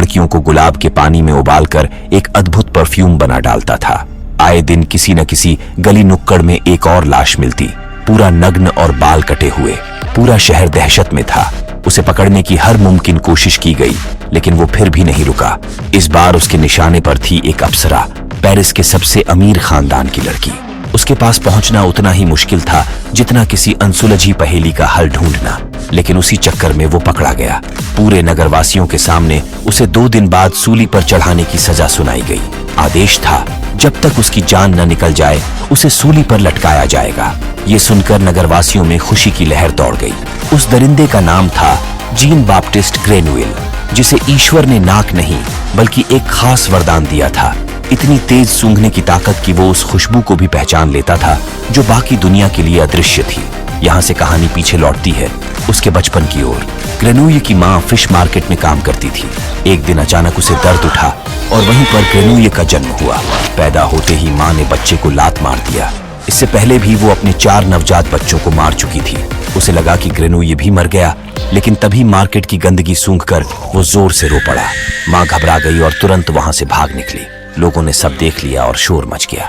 लड़कियों को गुलाब के पानी में उबालकर एक अद्भुत परफ्यूम बना डालता था। आए दिन किसी न किसी गली नुक्कड़ में एक और लाश मिलती, पूरा नग्न और बाल कटे हुए। पूरा शहर दहशत में था। उसे पकड़ने की हर मुमकिन कोशिश की गई, लेकिन वो फिर भी नहीं रुका। इस बार उसके निशाने पर थी एक अप्सरा, पेरिस के सबसे अमीर खानदान की लड़की। उसके पास पहुंचना उतना ही मुश्किल था जितना किसी अनसुलझी पहेली का हल ढूंढना, लेकिन उसी चक्कर में वो पकड़ा गया। पूरे नगरवासियों के सामने उसे 2 दिन बाद सूली पर चढ़ाने की सजा सुनाई गई। आदेश था, जब तक उसकी जान न निकल जाए उसे सूली पर लटकाया जाएगा। ये सुनकर नगरवासियों में खुशी की लहर दौड़ गई। उस दरिंदे का नाम था जीन बाप्टिस्ट ग्रेनुएल, जिसे ईश्वर ने नाक नहीं बल्कि एक खास वरदान दिया था। इतनी तेज सूंघने की ताकत कि वो उस खुशबू को भी पहचान लेता था जो बाकी दुनिया के लिए अदृश्य थी। यहाँ से कहानी पीछे लौटती है उसके बचपन की ओर। ग्रेनुए की माँ फिश मार्केट में काम करती थी। एक दिन अचानक उसे दर्द उठा और वहीं पर ग्रेनुए का जन्म हुआ। पैदा होते ही माँ ने बच्चे को लात मार दिया। इससे पहले भी वो अपने 4 नवजात बच्चों को मार चुकी थी। उसे लगा कि ग्रेनुए भी मर गया, लेकिन तभी मार्केट की गंदगी सूंघकर वो जोर से रो पड़ा। माँ घबरा गई और तुरंत वहां से भाग निकली। लोगों ने सब देख लिया और शोर मच गया।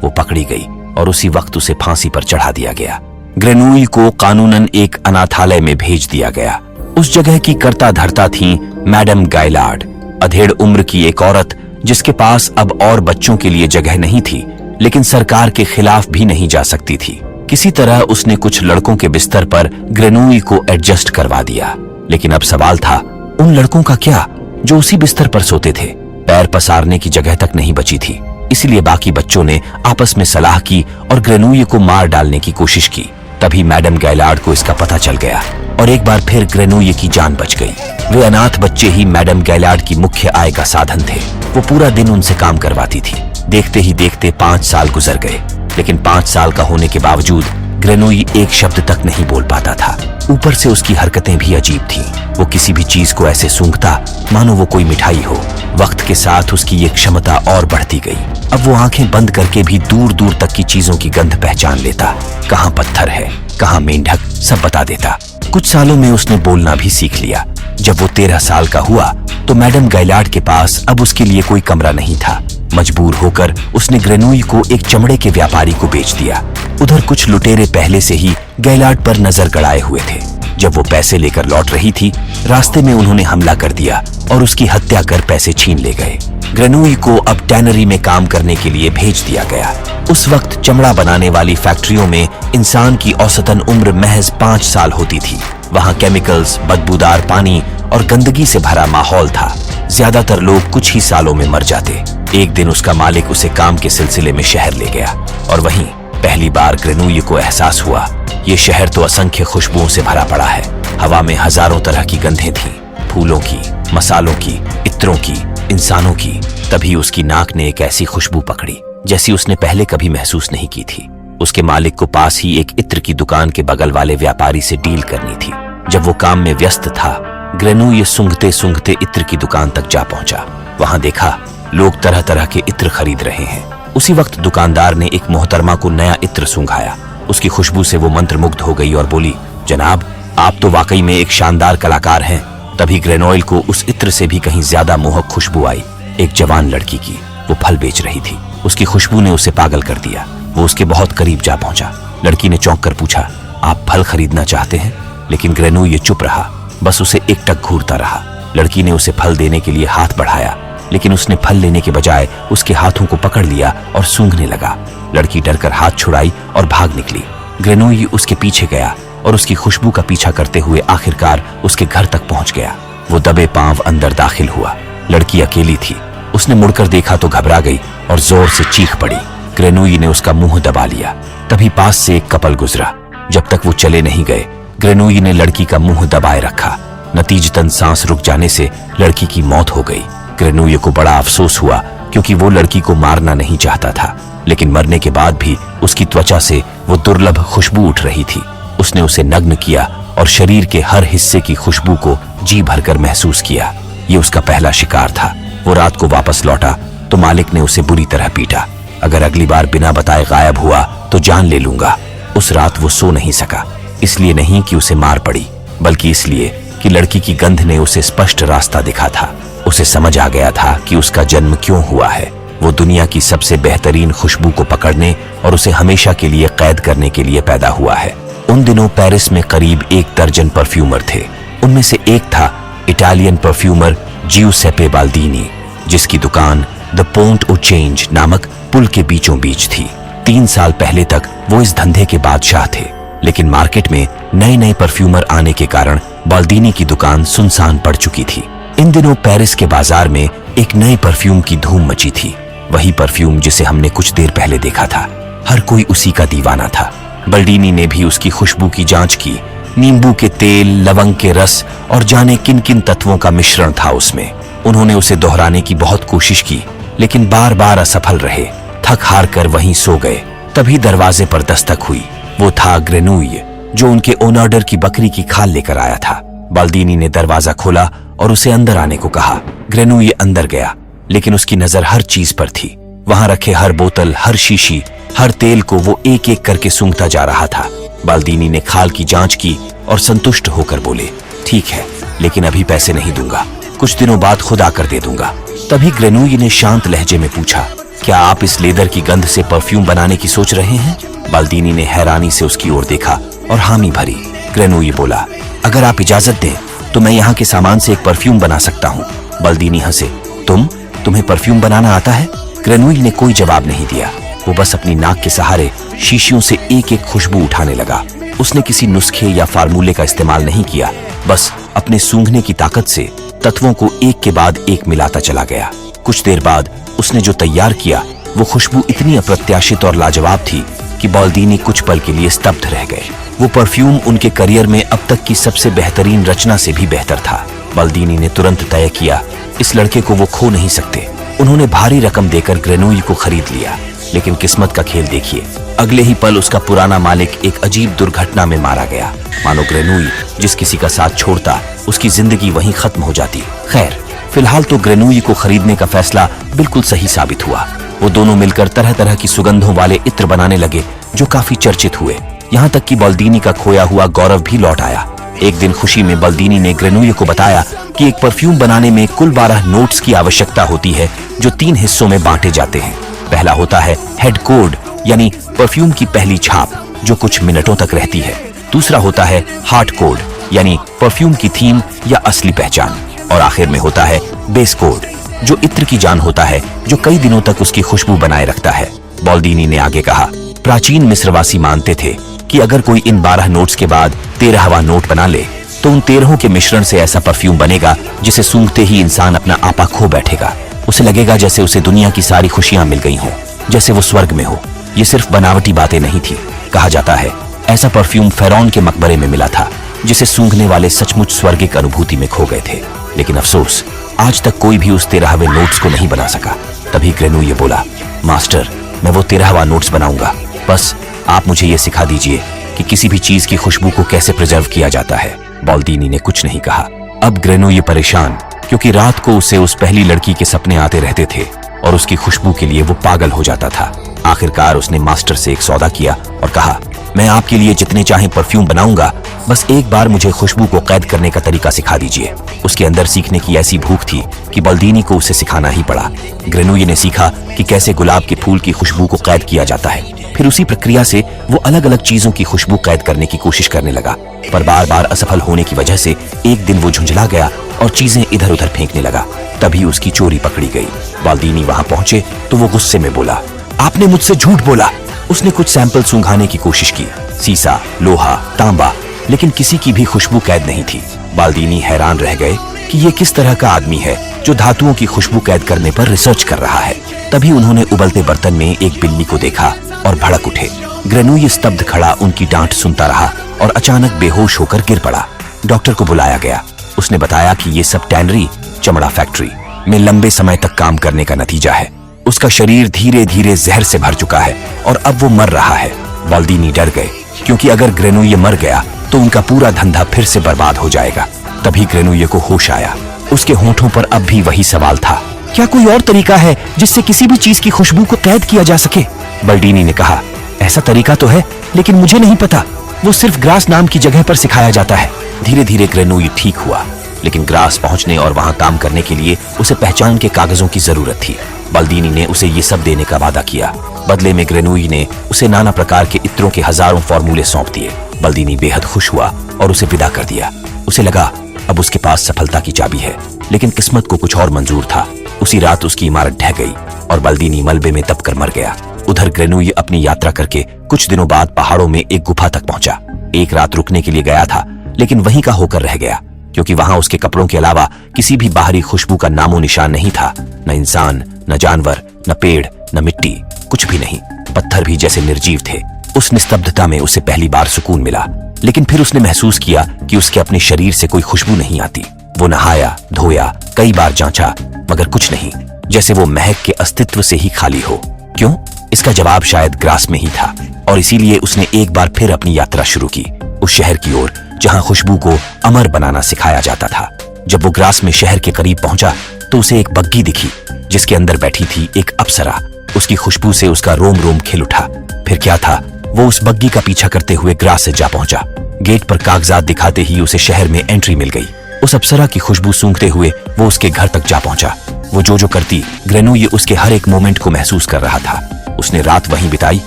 वो पकड़ी गई और उसी वक्त उसे फांसी पर चढ़ा दिया गया। ग्रेनुए को कानूनन एक अनाथालय में भेज दिया गया। उस जगह की कर्ता धर्ता थी मैडम गायलार्ड, अधेड़ उम्र की एक औरत जिसके पास अब और बच्चों के लिए जगह नहीं थी, लेकिन सरकार के खिलाफ भी नहीं जा सकती थी। किसी तरह उसने कुछ लड़कों के बिस्तर पर ग्रेनुए को एडजस्ट करवा दिया, लेकिन अब सवाल था उन लड़कों का क्या जो उसी बिस्तर पर सोते थे। पैर पसारने की जगह तक नहीं बची थी। इसलिए बाकी बच्चों ने आपस में सलाह की और ग्रेनुए को मार डालने की कोशिश की। तभी मैडम गायलार्ड को इसका पता चल गया और एक बार फिर ग्रेनुए की जान बच गई। वे अनाथ बच्चे ही मैडम गायलार्ड की मुख्य आय का साधन थे। वो पूरा दिन उनसे काम करवाती थी। देखते ही देखते 5 साल गुजर गए, लेकिन 5 साल का होने के बावजूद ग्रेनुए एक शब्द तक नहीं बोल पाता था। ऊपर से उसकी हरकतें भी अजीब थीं। वो किसी भी चीज को ऐसे सूंघता मानो वो कोई मिठाई हो। वक्त के साथ उसकी ये क्षमता और बढ़ती गई। अब वो आंखें बंद करके भी दूर दूर तक की चीजों की गंध पहचान लेता। कहाँ पत्थर है, कहाँ मेंढक, सब बता देता। कुछ सालों में उसने बोलना भी सीख लिया। जब वो 13 साल का हुआ तो मैडम गायलार्ड के पास अब उसके लिए कोई कमरा नहीं था। मजबूर होकर उसने ग्रेनुए को एक चमड़े के व्यापारी को बेच दिया। उधर कुछ लुटेरे पहले से ही गायलार्ड पर नजर गड़ाए हुए थे। जब वो पैसे लेकर लौट रही थी, रास्ते में उन्होंने हमला कर दिया और उसकी हत्या कर पैसे छीन ले गए। ग्रेनुए को अब टैनरी में काम करने के लिए भेज दिया गया। उस वक्त चमड़ा बनाने वाली फैक्ट्रियों में इंसान की औसतन उम्र महज 5 साल होती थी। वहां केमिकल्स, बदबूदार पानी और गंदगी से भरा माहौल था। ज्यादातर लोग कुछ ही सालों में मर जाते। एक दिन उसका मालिक उसे काम के सिलसिले में शहर ले गया और वहीं पहली बार ग्रेनुए को एहसास हुआ, ये शहर तो असंख्य खुशबुओं से भरा पड़ा है। हवा में हजारों तरह की गंधें थीं, फूलों की, मसालों की, इत्रों की, इंसानों की। तभी उसकी नाक ने एक ऐसी खुशबू पकड़ी जैसी उसने पहले कभी महसूस नहीं की थी। उसके मालिक को पास ही एक इत्र की दुकान के बगल वाले व्यापारी से डील करनी थी। जब वो काम में व्यस्त था, ग्रेनुए सूंघते सूंघते इत्र की दुकान तक जा पहुंचा। वहां देखा लोग तरह तरह के इत्र खरीद रहे हैं। उसी वक्त दुकानदार ने एक मोहतरमा को नया इत्र सूंघाया। उसकी खुशबू से वो मंत्रमुग्ध हो गई और बोली, जनाब, आप तो वाकई में एक शानदार कलाकार हैं। तभी ग्रेनुए को उस इत्र से भी कहीं ज्यादा मोहक खुशबू आई, एक जवान लड़की की। वो फल बेच रही थी। उसकी खुशबू ने उसे पागल कर दिया। वो उसके बहुत करीब जा पहुंचा। लड़की ने चौंक कर पूछा, आप फल खरीदना चाहते हैं? लेकिन ग्रेनुए चुप रहा, बस उसे एकटक घूरता रहा। लड़की ने उसे फल देने के लिए हाथ बढ़ाया, लेकिन उसने फल लेने के बजाय उसके हाथों को पकड़ लिया और सूंघने लगा। लड़की डरकर हाथ छुड़ाई और भाग निकली। ग्रेनुए उसके पीछे गया और उसकी खुशबू का पीछा करते हुए आखिरकार उसके घर तक पहुंच गया। वो दबे पांव अंदर दाखिल हुआ। लड़की अकेली थी। उसने मुड़कर देखा तो घबरा गई और जोर से चीख पड़ी। ग्रेनुए ने उसका मुंह दबा लिया। तभी पास से एक कपल गुजरा। जब तक वो चले नहीं गए, ग्रेनुए ने लड़की का मुंह दबाए रखा। नतीजतन सांस रुक जाने से लड़की की मौत हो गई। ग्रेनुए को बड़ा अफसोस हुआ क्योंकि वो लड़की को मारना नहीं चाहता था, लेकिन मरने के बाद भी उसकी त्वचा से वो दुर्लभ खुशबू उठ रही थी। उसने उसे नग्न किया और शरीर के हर हिस्से की खुशबू को जी भरकर महसूस किया। ये उसका पहला शिकार था। वो रात को वापस लौटा तो मालिक ने उसे बुरी तरह पीटा। अगर अगली बार बिना बताए गायब हुआ तो जान ले लूंगा। उस रात वो सो नहीं सका, इसलिए नहीं कि उसे मार पड़ी, बल्कि इसलिए कि लड़की की गंध ने उसे स्पष्ट रास्ता दिखा था। उसे समझ आ गया था कि उसका जन्म क्यों हुआ है। वो दुनिया की सबसे बेहतरीन खुशबू को पकड़ने और उसे हमेशा के लिए कैद करने के लिए पैदा हुआ है। उन दिनों पेरिस में करीब 1 दर्जन परफ्यूमर थे। उनमें से एक था इटालियन परफ्यूमर जिउसेप्पे बाल्दीनी, जिसकी दुकान द पोंट ओ चेंज नामक पुल के बीचों बीच थी। 3 साल पहले तक वो इस धंधे के बादशाह थे, लेकिन मार्केट में नए नए परफ्यूमर आने के कारण बाल्दीनी की दुकान सुनसान पड़ चुकी थी। इन दिनों पेरिस के बाजार में एक नए परफ्यूम की धूम मची थी, वही परफ्यूम जिसे हमने कुछ देर पहले देखा था। हर कोई उसी का दीवाना था। बाल्दीनी ने भी उसकी खुशबू की जांच की। नींबू के तेल, लवंग के रस और जाने किन किन तत्वों का मिश्रण था उसमें। उन्होंने उसे दोहराने की बहुत कोशिश की, लेकिन बार बार असफल रहे। थक हार कर वहीं सो गए। तभी दरवाजे पर दस्तक हुई। वो था ग्रेनूई, जो उनके ओनर्डर की बकरी की खाल लेकर आया था। बाल्दीनी ने दरवाजा खोला और उसे अंदर आने को कहा। ग्रेनूई अंदर गया, लेकिन उसकी नजर हर चीज पर थी। वहां रखे हर बोतल, हर शीशी, हर तेल को वो एक एक करके सूंघता जा रहा था। बाल्दीनी ने खाल की जांच की और संतुष्ट होकर बोले, ठीक है, लेकिन अभी पैसे नहीं दूंगा, कुछ दिनों बाद खुद आकर दे दूंगा। तभी ग्रेनूई ने शांत लहजे में पूछा, क्या आप इस लेदर की गंध से परफ्यूम बनाने की सोच रहे हैं? बाल्दीनी ने हैरानी से उसकी ओर देखा और हामी भरी। ग्रेनूई बोला, अगर आप इजाजत दें तो मैं यहाँ के सामान से एक परफ्यूम बना सकता हूँ। बाल्दीनी हंसे, तुम्हें परफ्यूम बनाना आता है? ग्रेनूई ने कोई जवाब नहीं दिया। वो बस अपनी नाक के सहारे शीशियों से एक एक खुशबू उठाने लगा। उसने किसी नुस्खे या फार्मूले का इस्तेमाल नहीं किया, बस अपने सूंघने की ताकत से तत्वों को एक के बाद एक मिलाता चला गया। कुछ देर बाद उसने जो तैयार किया वो खुशबू इतनी अप्रत्याशित और लाजवाब थी कि बाल्दीनी कुछ पल के लिए स्तब्ध रह गए। वो परफ्यूम उनके करियर में अब तक की सबसे बेहतरीन रचना से भी बेहतर था। बाल्दीनी ने तुरंत तय किया, इस लड़के को वो खो नहीं सकते। उन्होंने भारी रकम देकर ग्रेनूई को खरीद लिया, लेकिन किस्मत का खेल देखिए, अगले ही पल उसका पुराना मालिक एक अजीब दुर्घटना में मारा गया। मानो ग्रेनूई जिस किसी का साथ छोड़ता, उसकी जिंदगी वहीं खत्म हो जाती। खैर, फिलहाल तो ग्रेनूई को खरीदने का फैसला बिल्कुल सही साबित हुआ। वो दोनों मिलकर तरह तरह की सुगंधों वाले इत्र बनाने लगे, जो काफी चर्चित हुए। यहाँ तक कि बाल्दीनी का खोया हुआ गौरव भी लौट आया। एक दिन खुशी में बाल्दीनी ने ग्रेनूई को बताया कि एक परफ्यूम बनाने में कुल 12 नोट्स की आवश्यकता होती है, जो 3 हिस्सों में बांटे जाते हैं। पहला होता है हेड कोड, यानी परफ्यूम की पहली छाप, जो कुछ मिनटों तक रहती है। दूसरा होता है हार्ट कोड, यानी परफ्यूम की थीम या असली पहचान। और आखिर में होता है बेस कोड, जो इत्र की जान होता है, जो कई दिनों तक उसकी खुशबू बनाए रखता है। बाल्दीनी ने आगे कहा, प्राचीन मिस्रवासी मानते थे कि अगर कोई इन 12 नोट्स के बाद 13वां नोट बना ले तो उन 13 के मिश्रण से ऐसा परफ्यूम बनेगा जिसे सूंघते ही इंसान अपना आपा खो बैठेगा। उसे लगेगा जैसे उसे दुनिया की सारी खुशियां मिल गई हों, जैसे वो स्वर्ग में हो। ये सिर्फ बनावटी बातें नहीं थी। कहा जाता है ऐसा परफ्यूम फेरौन के मकबरे में मिला था, जिसे सूंघने वाले सचमुच स्वर्गिक अनुभूति में खो गए थे। लेकिन अफसोस, आज तक कोई भी उस 13वें नोट्स को नहीं बना सका। तभी ग्रेनूई बोला, मास्टर, मैं वो 13वां नोट्स बनाऊंगा। बस आप मुझे ये सिखा दीजिए कि किसी भी चीज की खुशबू को कैसे प्रिजर्व किया जाता है। बाल्दीनी ने कुछ नहीं कहा। अब ग्रेनूई परेशान, क्योंकि रात को उसे उस पहली लड़की के सपने आते रहते थे और उसकी खुशबू के लिए वो पागल हो जाता था। आखिरकार उसने मास्टर से एक सौदा किया और कहा, मैं आपके लिए जितने चाहे परफ्यूम बनाऊंगा, बस एक बार मुझे खुशबू को कैद करने का तरीका सिखा दीजिए। उसके अंदर सीखने की ऐसी भूख थी कि बाल्दीनी को उसे सिखाना ही पड़ा। ग्रेनूई ने सीखा कि कैसे गुलाब के फूल की खुशबू को कैद किया जाता है। फिर उसी प्रक्रिया से वो अलग अलग चीजों की खुशबू कैद करने की कोशिश करने लगा, पर बार बार असफल होने की वजह से एक दिन वो झुंझला गया और चीजें इधर उधर फेंकने लगा। तभी उसकी चोरी पकड़ी गई। बाल्दीनी वहां पहुंचे तो वो गुस्से में बोला, आपने मुझसे झूठ बोला। उसने कुछ सैंपल सूंघाने की कोशिश की, सीसा, लोहा, तांबा, लेकिन किसी की भी खुशबू कैद नहीं थी। बाल्दीनी हैरान रह गए कि ये किस तरह का आदमी है जो धातुओं की खुशबू कैद करने पर रिसर्च कर रहा है। तभी उन्होंने उबलते बर्तन में एक बिल्ली को देखा और भड़क उठे। ग्रेनूई स्तब्ध खड़ा उनकी डांट सुनता रहा और अचानक बेहोश होकर गिर पड़ा। डॉक्टर को बुलाया गया। उसने बताया कि ये सब टैनरी, चमड़ा फैक्ट्री में लंबे समय तक काम करने का नतीजा है। उसका शरीर धीरे धीरे जहर से भर चुका है और अब वो मर रहा है। बाल्दीनी डर गए, क्योंकि अगर ग्रेनूई मर गया तो उनका पूरा धंधा फिर से बर्बाद हो जाएगा। तभी ग्रेनूई को होश आया। उसके होंठों पर अब भी वही सवाल था, क्या कोई और तरीका है जिससे किसी भी चीज की खुशबू को कैद किया जा सके? बाल्दीनी ने कहा, ऐसा तरीका तो है, लेकिन मुझे नहीं पता। वो सिर्फ ग्रास नाम की जगह पर सिखाया जाता है। धीरे धीरे ग्रेनोई ठीक हुआ, लेकिन ग्रास पहुंचने और वहां काम करने के लिए उसे पहचान के कागजों की जरूरत थी। बाल्दीनी ने उसे ये सब देने का वादा किया। बदले में ग्रेनोई ने उसे नाना प्रकार के इत्रों के हजारों फॉर्मूले सौंप दिए। बाल्दीनी बेहद खुश हुआ और उसे विदा कर दिया। उसे लगा अब उसके पास सफलता की चाबी है, लेकिन किस्मत को कुछ और मंजूर था। उसी रात उसकी इमारत ढह गई और बाल्दीनी मलबे में दबकर मर गया। उधर ग्रेनोई अपनी यात्रा करके कुछ दिनों बाद पहाड़ों में एक गुफा तक पहुंचा। एक रात रुकने के लिए गया था, लेकिन वहीं का होकर रह गया, क्योंकि वहां उसके कपड़ों के अलावा किसी भी बाहरी खुशबू का नामो निशान नहीं था। न इंसान, न जानवर, न पेड़, न मिट्टी, कुछ भी नहीं। पत्थर भी जैसे निर्जीव थे। उस निस्तब्धता में उसे पहली बार सुकून मिला, लेकिन फिर उसने महसूस किया कि उसके अपने शरीर से कोई खुशबू नहीं आती। वो नहाया, धोया, कई बार जांचा, मगर कुछ नहीं, जैसे वो महक के अस्तित्व से ही खाली हो। क्यों? इसका जवाब शायद ग्रास में ही था, और इसीलिए उसने एक बार फिर अपनी यात्रा शुरू की, उस शहर की ओर जहां खुशबू को अमर बनाना सिखाया जाता था। जब वो ग्रास में शहर के करीब पहुंचा तो उसे एक बग्गी दिखी, जिसके अंदर बैठी थी एक अप्सरा। उसकी खुशबू से उसका रोम रोम खिल उठा। फिर क्या था, वो उस बग्गी का पीछा करते हुए ग्रास से जा पहुंचा। गेट पर कागजात दिखाते ही उसे शहर में एंट्री मिल गई। उस अप्सरा की खुशबू सूंघते हुए वो उसके घर तक जा पहुंचा। वो जो करती, ग्रेनोई उसके हर एक मोमेंट को महसूस कर रहा था। उसने रात वहीं बिताई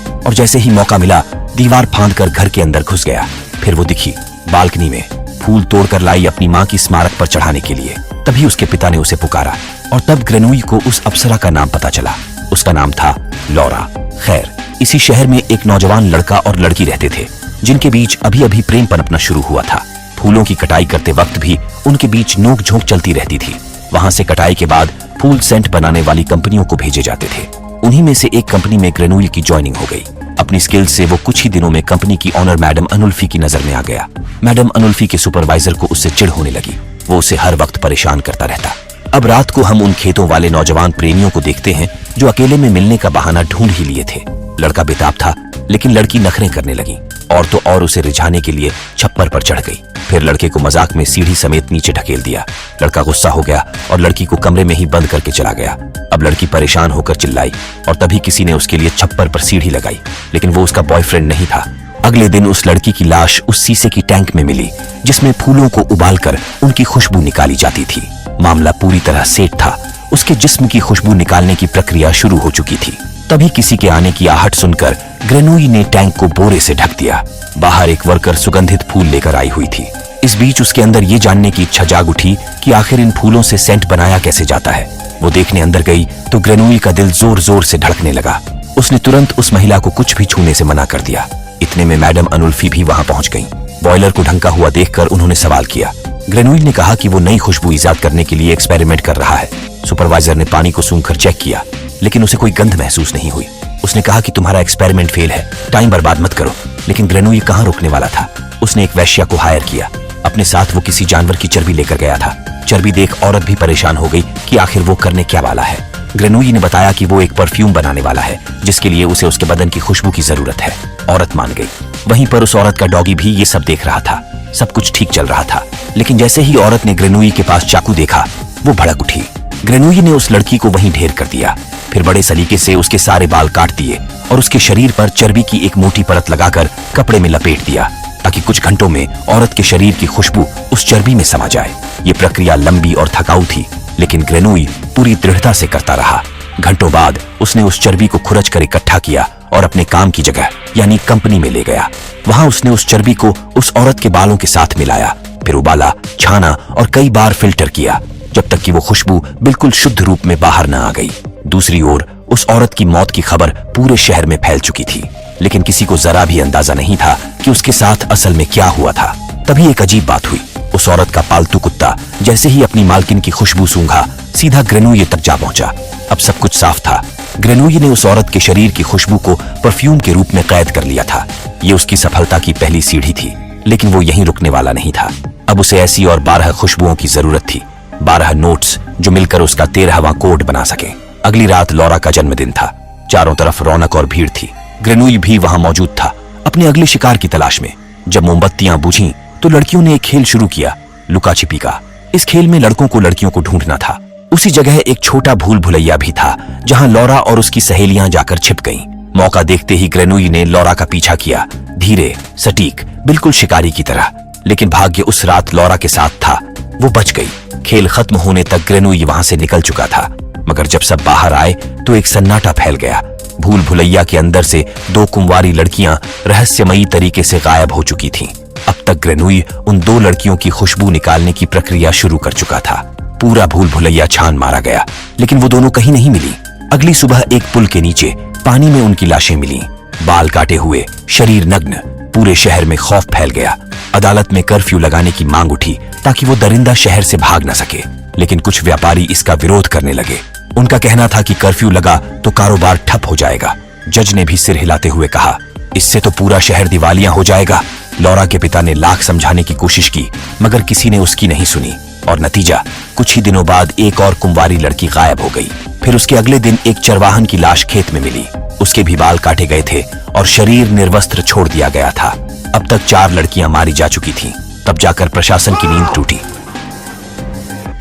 और जैसे ही मौका मिला दीवार फांदकर घर के अंदर घुस गया। फिर वो दिखी बालकनी में, फूल तोड़कर लाई अपनी माँ की स्मारक पर चढ़ाने के लिए। तभी उसके पिता ने उसे पुकारा और तब ग्रेनोई को उस अप्सरा का नाम पता चला। उसका नाम था लौरा। खैर, इसी शहर में एक नौजवान लड़का और लड़की रहते थे, जिनके बीच अभी अभी प्रेम पनपना शुरू हुआ था। फूलों की कटाई करते वक्त भी उनके बीच नोक झोंक चलती रहती थी। वहां से कटाई के बाद फूल सेंट बनाने वाली कंपनियों को भेजे जाते थे। उन्हीं में से एक कंपनी में ग्रेनोई की ज्वाइनिंग हो गई। अपनी स्किल्स से वो कुछ ही दिनों में कंपनी की ऑनर मैडम अनुल्फी की नजर में आ गया। मैडम अनुल्फी के सुपरवाइजर को उससे चिढ़ होने लगी। वो उसे हर वक्त परेशान करता रहता। अब रात को हम उन खेतों वाले नौजवान प्रेमियों को देखते हैं जो अकेले में मिलने का बहाना ढूंढ ही लिए थे। लड़का बेताब था, लेकिन लड़की नखरे करने लगी और तो और उसे रिझाने के लिए छप्पर पर चढ़ गई। फिर लड़के को मजाक में सीढ़ी समेत नीचे ढकेल दिया। लड़का गुस्सा हो गया और लड़की को कमरे में ही बंद करके चला गया। अब लड़की परेशान होकर चिल्लाई और तभी किसी ने उसके लिए छप्पर पर सीढ़ी लगाई, लेकिन वो उसका बॉयफ्रेंड नहीं था। अगले दिन उस लड़की की लाश उस शीशे की टैंक में मिली, जिसमें फूलों को उबालकर उनकी खुशबू निकाली जाती थी। मामला पूरी तरह सेट था। उसके जिस्म की खुशबू निकालने की प्रक्रिया शुरू हो चुकी थी। तभी किसी के आने की आहट सुनकर ग्रेनोई ने टैंक को बोरे से ढक दिया। बाहर एक वर्कर सुगंधित फूल लेकर आई हुई थी। इस बीच उसके अंदर ये जानने की इच्छा जाग उठी कि आखिर इन फूलों से सेंट बनाया कैसे जाता है। वो देखने अंदर गई तो ग्रेनोई का दिल जोर जोर से धड़कने लगा। उसने तुरंत उस महिला को कुछ भी छूने से मना कर दिया। इतने में मैडम अनुल्फी भी वहां पहुंच गईं। बॉयलर को ढंका हुआ देखकर उन्होंने सवाल किया। ग्रेनोई ने कहा कि वो नई खुशबू इजाद करने के लिए एक्सपेरिमेंट कर रहा है। सुपरवाइजर ने पानी को सूंघकर चेक किया, लेकिन उसे कोई गंध महसूस नहीं हुई। उसने कहा कि तुम्हारा एक्सपेरिमेंट फेल है, टाइम बर्बाद मत करो। लेकिन ग्रेनोई कहां रुकने वाला था। उसने एक वेश्या को हायर किया। अपने साथ वो किसी जानवर की चर्बी लेकर गया था। चर्बी देख औरत भी परेशान हो गई कि आखिर वो करने क्या वाला है। ग्रेनोई ने बताया कि वो एक परफ्यूम बनाने वाला है, जिसके लिए उसे उसके बदन की खुशबू की जरूरत है। औरत मान गई। वहीं पर उस औरत का डॉगी भी ये सब देख रहा था। सब कुछ ठीक चल रहा था, लेकिन जैसे ही औरत ने ग्रेनोई के पास चाकू देखा, वो भड़क उठी। ग्रेनोई ने उस लड़की को वहीं ढेर कर दिया। फिर बड़े सलीके से उसके सारे बाल काट दिए और उसके शरीर पर चर्बी की एक मोटी परत लगाकर कपड़े में लपेट दिया, ताकि कुछ घंटों में औरत के शरीर की खुशबू उस चर्बी में समा जाए। ये प्रक्रिया लंबी और थकाऊ थी, लेकिन ग्रेनोई पूरी दृढ़ता से करता रहा। घंटों बाद उसने उस चर्बी को खुरच कर इकट्ठा किया और अपने काम की जगह यानी कंपनी में ले गया। वहां उसने उस चर्बी को उस औरत के बालों के साथ मिलाया, फिर उबाला, छाना और कई बार फिल्टर किया, जब तक कि वो खुशबू बिल्कुल शुद्ध रूप में बाहर न आ गई। दूसरी ओर उस औरत की मौत की खबर पूरे शहर में फैल चुकी थी, लेकिन किसी को जरा भी अंदाजा नहीं था कि उसके साथ असल में क्या हुआ था। तभी एक अजीब बात हुई। उस औरत का पालतू कुत्ता जैसे ही अपनी मालकिन की खुशबू सूंघा, सीधा ग्रेनोई तक जा पहुंचा। अब सब कुछ साफ था। ग्रेनोई ने उस औरत के शरीर की खुशबू को परफ्यूम के रूप में कैद कर लिया था। ये उसकी सफलता की पहली सीढ़ी थी, लेकिन वो यहीं रुकने वाला नहीं था। अब उसे ऐसी और 12 खुशबुओं की जरूरत थी, 12 नोट्स जो मिलकर उसका 13वां कोड बना सके। अगली रात लौरा का जन्मदिन था। चारों तरफ रौनक और भीड़ थी। ग्रेनोई भी वहां मौजूद था, अपने अगले शिकार की तलाश में। जब मोमबत्तियां बुझीं तो लड़कियों ने एक खेल शुरू किया, लुका छिपी का। इस खेल में लड़कों को लड़कियों को ढूंढना था। उसी जगह एक छोटा भूल भुलैया भी था, जहां लौरा और उसकी सहेलियां जाकर छिप गईं। मौका देखते ही ग्रेनोई ने लौरा का पीछा किया, धीरे, सटीक, बिल्कुल शिकारी की तरह। लेकिन भाग्य उस रात लॉरा के साथ था, वो बच गई। खेल खत्म होने तक ग्रेनोई वहां से निकल चुका था, मगर जब सब बाहर आए तो एक सन्नाटा फैल गया। भूल भुलैया के अंदर से 2 कुंवारी लड़कियां रहस्यमयी तरीके से गायब हो चुकी थीं। अब तक ग्रेनोई उन 2 लड़कियों की खुशबू निकालने की प्रक्रिया शुरू कर चुका था। पूरा भूल भुलैया छान मारा गया, लेकिन वो दोनों कहीं नहीं मिली। अगली सुबह एक पुल के नीचे पानी में उनकी लाशें मिली, बाल काटे हुए, शरीर नग्न। पूरे शहर में खौफ फैल गया। अदालत में कर्फ्यू लगाने की मांग उठी ताकि वो दरिंदा शहर से भाग न सके, लेकिन कुछ व्यापारी इसका विरोध करने लगे। उनका कहना था कि कर्फ्यू लगा तो कारोबार ठप हो जाएगा। जज ने भी सिर हिलाते हुए कहा, इससे तो पूरा शहर दिवालिया हो जाएगा। लॉरा के पिता ने लाख समझाने की कोशिश की, मगर किसी ने उसकी नहीं सुनी, और नतीजा कुछ ही दिनों बाद एक और कुंवारी लड़की गायब हो गई। फिर उसके अगले दिन एक चरवाहन की लाश खेत में मिली। उसके भी बाल काटे गए थे और शरीर निर्वस्त्र छोड़ दिया गया था। अब तक 4 लड़कियां मारी जा चुकी थीं। तब जाकर प्रशासन की नींद टूटी।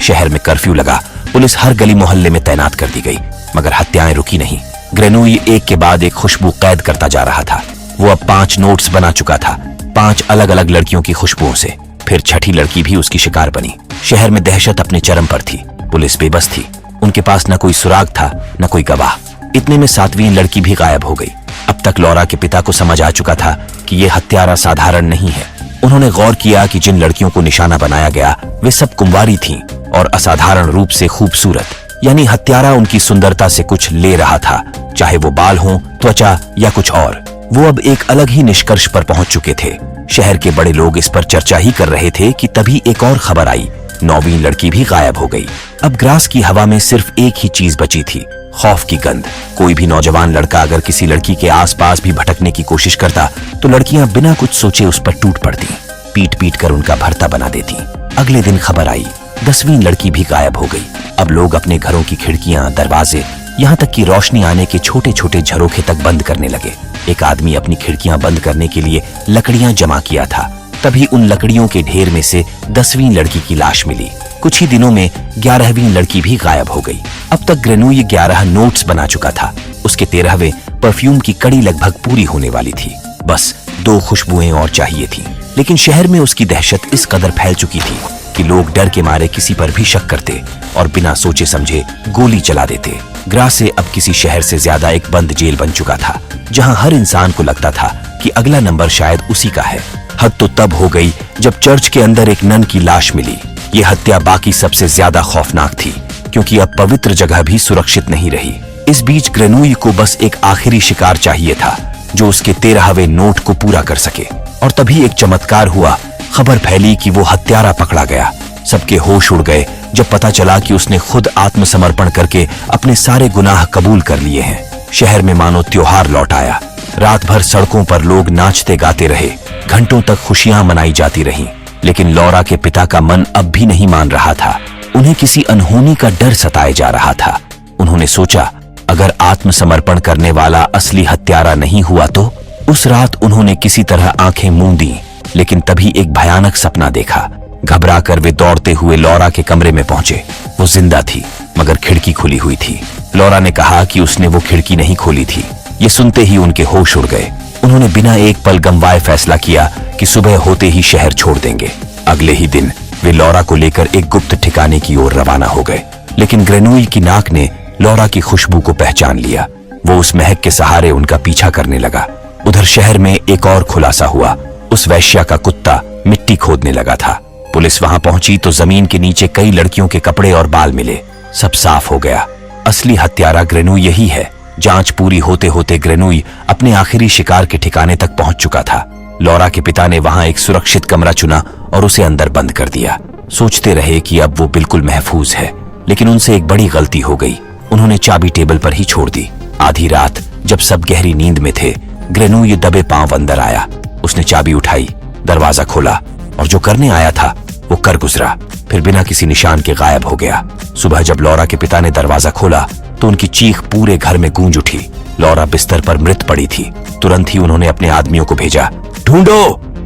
शहर में कर्फ्यू लगा, पुलिस हर गली मोहल्ले में तैनात कर दी गई, मगर हत्याएं रुकी नहीं। ग्रेनोई एक के बाद एक खुशबू कैद करता जा रहा था। वो अब 5 नोट्स बना चुका था, 5 अलग अलग लड़कियों की खुशबुओं से। फिर छठी लड़की भी उसकी शिकार बनी। शहर में दहशत अपने चरम पर थी। पुलिस बेबस थी, उनके पास न कोई सुराग था न कोई गवाह। इतने में 7वीं लड़की भी गायब हो गई। अब तक लॉरा के पिता को समझ आ चुका था कि ये हत्यारा साधारण नहीं है। उन्होंने गौर किया कि जिन लड़कियों को निशाना बनाया गया वे सब कुंवारी थीं और असाधारण रूप से खूबसूरत, यानी हत्यारा उनकी सुंदरता से कुछ ले रहा था, चाहे वो बाल हों, त्वचा या कुछ और। वो अब एक अलग ही निष्कर्ष पर पहुंच चुके थे। शहर के बड़े लोग इस पर चर्चा ही कर रहे थे कि तभी एक और खबर आई, 9वीं लड़की भी गायब हो गई। अब ग्रास की हवा में सिर्फ एक ही चीज बची थी, खौफ की गंध। कोई भी नौजवान लड़का अगर किसी लड़की के आसपास भी भटकने की कोशिश करता तो लड़कियां बिना कुछ सोचे उस पर टूट पड़ती, पीट पीट कर उनका भर्ता बना देती। अगले दिन खबर आई, 10वीं लड़की भी गायब हो गई। अब लोग अपने घरों की खिड़कियां, दरवाजे, यहाँ तक कि रोशनी आने के छोटे छोटे झरोखे तक बंद करने लगे। एक आदमी अपनी खिड़कियां बंद करने के लिए लकड़ियां जमा किया था। तभी उन लकड़ियों के ढेर में से 10वीं लड़की की लाश मिली। कुछ ही दिनों में 11वीं लड़की भी गायब हो गई। अब तक ग्रेनोई 11 नोट्स बना चुका था। उसके 13वें परफ्यूम की कड़ी लगभग पूरी होने वाली थी। बस 2 खुशबुएं और चाहिए थी। लेकिन शहर में उसकी दहशत इस कदर फैल चुकी थी कि लोग डर के मारे किसी पर भी शक करते और बिना सोचे समझे गोली चला देते। ग्रासे अब किसी शहर से ज्यादा एक बंद जेल बन चुका था, जहां हर इंसान को लगता था कि अगला नंबर शायद उसी का है। हद तो तब हो गई जब चर्च के अंदर एक नन की लाश मिली। ये हत्या बाकी सबसे ज्यादा खौफनाक थी, क्योंकि अब पवित्र जगह भी सुरक्षित नहीं रही। इस बीच ग्रेनोई को बस एक आखिरी शिकार चाहिए था, जो उसके 13वें नोट को पूरा कर सके। और तभी एक चमत्कार हुआ। खबर फैली कि वो हत्यारा पकड़ा गया। सबके होश उड़ गए जब पता चला कि उसने खुद आत्मसमर्पण करके अपने सारे गुनाह कबूल कर लिए हैं। शहर में मानो त्योहार लौट आया। रात भर सड़कों पर लोग नाचते गाते रहे, घंटों तक खुशियां मनाई जाती रहीं। लेकिन लॉरा के पिता का मन अब भी नहीं मान रहा था। उन्हें किसी अनहोनी का डर सताए जा रहा था। उन्होंने सोचा, अगर आत्मसमर्पण करने वाला असली हत्यारा नहीं हुआ तो? उस रात उन्होंने किसी तरह आंखें मूंदी, लेकिन तभी एक भयानक सपना देखा। घबराकर वे दौड़ते हुए लॉरा के कमरे में पहुंचे। वो जिंदा थी, मगर खिड़की खुली हुई थी। लॉरा ने कहा कि उसने वो खिड़की नहीं खोली थी। ये सुनते ही उनके होश उड़ गए। उन्होंने बिना एक पल गंवाए फैसला किया कि सुबह होते ही शहर छोड़ देंगे। अगले ही दिन वे लॉरा को लेकर एक गुप्त ठिकाने की ओर रवाना हो गए। लेकिन ग्रेनोई की नाक ने लॉरा की खुशबू को पहचान लिया। वो उस महक के सहारे उनका पीछा करने लगा। उधर शहर में एक और खुलासा हुआ। उस वैश्या का कुत्ता मिट्टी खोदने लगा था। पुलिस वहां पहुंची तो जमीन के नीचे कई लड़कियों के कपड़े और बाल मिले। सब साफ हो गया, असली हत्यारा ग्रेनोई यही है। जांच पूरी होते होते ग्रेनोई अपने आखिरी शिकार के ठिकाने तक पहुंच चुका था। लॉरा के पिता ने वहां एक सुरक्षित कमरा चुना और उसे अंदर बंद कर दिया। सोचते रहे कि अब वो बिल्कुल महफूज है, लेकिन उनसे एक बड़ी गलती हो गई। उन्होंने चाबी टेबल पर ही छोड़ दी। आधी रात जब सब गहरी नींद में थे, ग्रेनोई दबे पांव अंदर आया। उसने चाबी उठाई, दरवाजा खोला और जो करने आया था वो कर गुजरा। फिर बिना किसी निशान के गायब हो गया। सुबह जब लॉरा के पिता ने दरवाजा खोला तो उनकी चीख पूरे घर में गूंज उठी। लॉरा बिस्तर पर मृत पड़ी थी। तुरंत ही उन्होंने अपने आदमियों को भेजा, ढूंढो,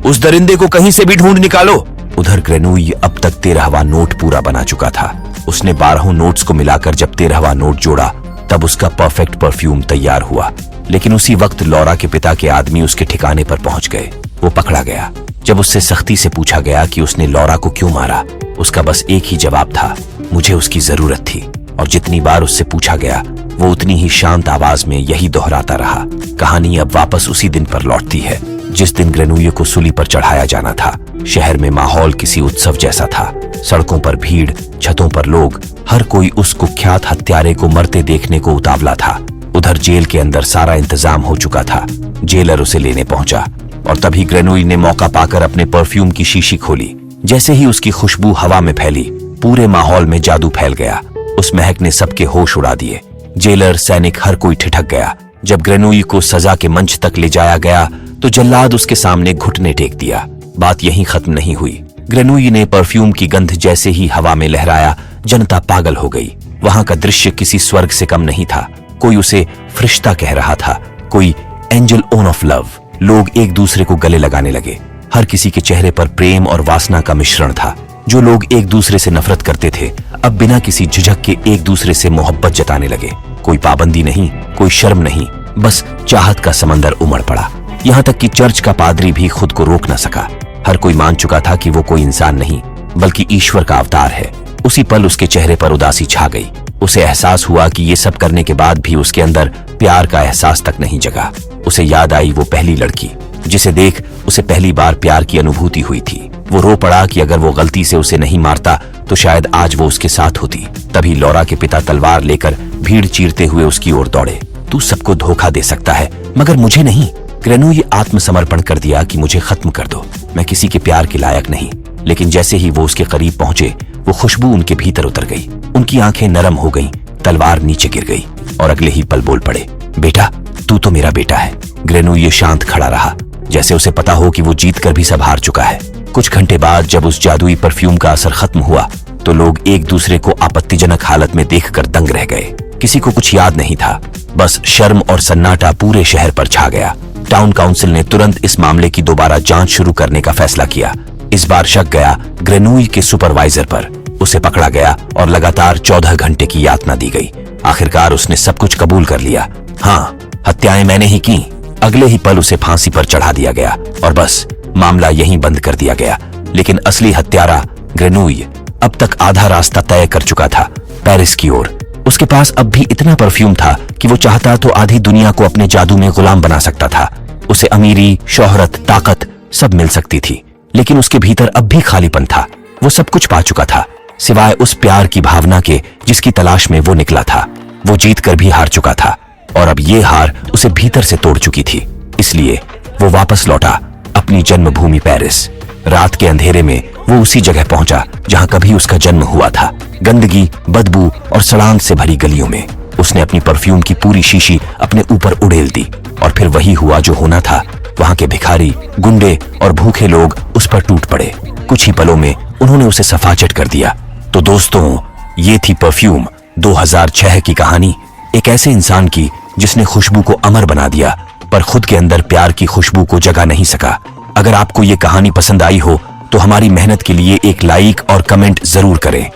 उस दरिंदे को कहीं से भी ढूंढ निकालो। उधर ग्रेनोई अब तक 13वां नोट पूरा बना चुका था। उसने 12 नोट्स को मिलाकर जब 13वां नोट जोड़ा तब उसका परफेक्ट परफ्यूम तैयार हुआ। लेकिन उसी वक्त लॉरा के पिता के आदमी उसके ठिकाने पर पहुंच गए। वो पकड़ा गया। जब उससे सख्ती से पूछा गया कि उसने लॉरा को क्यों मारा, उसका बस एक ही जवाब था, मुझे उसकी जरूरत थी। और जितनी बार उससे पूछा गया वो उतनी ही शांत आवाज में यही दोहराता रहा। कहानी अब वापस उसी दिन पर लौटती है जिस दिन ग्रेनोई को सूली पर चढ़ाया जाना था। शहर में माहौल किसी उत्सव जैसा था। सड़कों पर भीड़, छतों पर लोग, हर कोई उस कुख्यात हत्यारे को मरते देखने को उतावला था। उधर जेल के अंदर सारा इंतजाम हो चुका था। जेलर उसे लेने पहुंचा और तभी ग्रेनोई ने मौका पाकर अपने परफ्यूम की शीशी खोली। जैसे ही उसकी खुशबू हवा में फैली, पूरे माहौल में जादू फैल गया। उस महक ने सबके होश उड़ा दिए। जेलर, सैनिक, हर कोई ठिठक गया। जब ग्रेनोई को सजा के मंच तक ले जाया गया तो जल्लाद उसके सामने घुटने टेक दिया। बात यहीं खत्म नहीं हुई। ग्रेनोई ने परफ्यूम की गंध जैसे ही हवा में लहराया, जनता पागल हो गई। वहां का दृश्य किसी स्वर्ग से कम नहीं था। कोई उसे फरिश्ता कह रहा था, कोई एंजल ओन ऑफ लव। लोग एक दूसरे को गले लगाने लगे। हर किसी के चेहरे पर प्रेम और वासना का मिश्रण था। जो लोग एक दूसरे से नफरत करते थे अब बिना किसी झिझक के एक दूसरे से मोहब्बत जताने लगे। कोई पाबंदी नहीं, कोई शर्म नहीं, बस चाहत का समंदर उमड़ पड़ा। यहाँ तक कि चर्च का पादरी भी खुद को रोक न सका। हर कोई मान चुका था कि वो कोई इंसान नहीं बल्कि ईश्वर का अवतार है। उसी पल उसके चेहरे पर उदासी छा गई। उसे एहसास हुआ कि ये सब करने के बाद भी उसके अंदर प्यार का एहसास तक नहीं जगा। उसे याद आई वो पहली लड़की जिसे देख उसे पहली बार प्यार की अनुभूति हुई थी। वो रो पड़ा कि अगर वो गलती से उसे नहीं मारता तो शायद आज वो उसके साथ होती। तभी लॉरा के पिता तलवार लेकर भीड़ चीरते हुए उसकी ओर दौड़े। तू सबको धोखा दे सकता है मगर मुझे नहीं। ग्रेनोई आत्मसमर्पण कर दिया कि मुझे खत्म कर दो, मैं किसी के प्यार के लायक नहीं। लेकिन जैसे ही वो उसके करीब पहुंचे वो खुशबू उनके भीतर उतर गई। उनकी आंखें नरम हो गईं, तलवार नीचे गिर गई और अगले ही पल बोल पड़े, बेटा तू तो मेरा बेटा है। ग्रेनोई शांत खड़ा रहा, जैसे उसे पता हो कि वो जीत कर भी सब हार चुका है। कुछ घंटे बाद जब उस जादुई परफ्यूम का असर खत्म हुआ तो लोग एक दूसरे को आपत्तिजनक हालत में देखकर दंग रह गए। किसी को कुछ याद नहीं था, बस शर्म और सन्नाटा पूरे शहर पर छा गया। टाउन काउंसिल ने तुरंत इस मामले की दोबारा जांच शुरू करने का फैसला किया। इस बार शक गया ग्रेनोई के सुपरवाइजर पर। उसे पकड़ा गया और लगातार 14 घंटे की यातना दी गई। आखिरकार उसने सब कुछ कबूल कर लिया। हाँ, हत्याएं मैंने ही की। अगले ही पल उसे फांसी पर चढ़ा दिया गया और बस मामला यहीं बंद कर दिया गया। लेकिन असली हत्यारा ग्रेनोई अब तक आधा रास्ता तय कर चुका था, पेरिस की ओर। उसके पास अब भी इतना परफ्यूम था कि वो चाहता तो आधी दुनिया को अपने जादू में गुलाम बना सकता था। उसे अमीरी, शोहरत, ताकत सब मिल सकती थी, लेकिन उसके भीतर अब भी खालीपन था। वो सब कुछ पा चुका था सिवाय उस प्यार की भावना के जिसकी तलाश में वो निकला था। वो जीत कर भी हार चुका था और अब ये हार उसे भीतर से तोड़ चुकी थी। इसलिए वो वापस लौटा अपनी जन्मभूमि पेरिस। रात के अंधेरे में वो उसी जगह पहुंचा जहां कभी उसका जन्म हुआ था, गंदगी, बदबू और सड़ांग से भरी गलियों में। उसने अपनी परफ्यूम की पूरी शीशी अपने ऊपर उड़ेल दी और फिर वही हुआ जो होना था। वहां के भिखारी, गुंडे और भूखे लोग उस पर टूट पड़े। कुछ ही पलों में उन्होंने उसे सफाचट कर दिया। तो दोस्तों, ये थी परफ्यूम 2006 की कहानी, एक ऐसे इंसान की जिसने खुशबू को अमर बना दिया पर खुद के अंदर प्यार की खुशबू को जगा नहीं सका। अगर आपको ये कहानी पसंद आई हो तो हमारी मेहनत के लिए एक लाइक और कमेंट जरूर करें।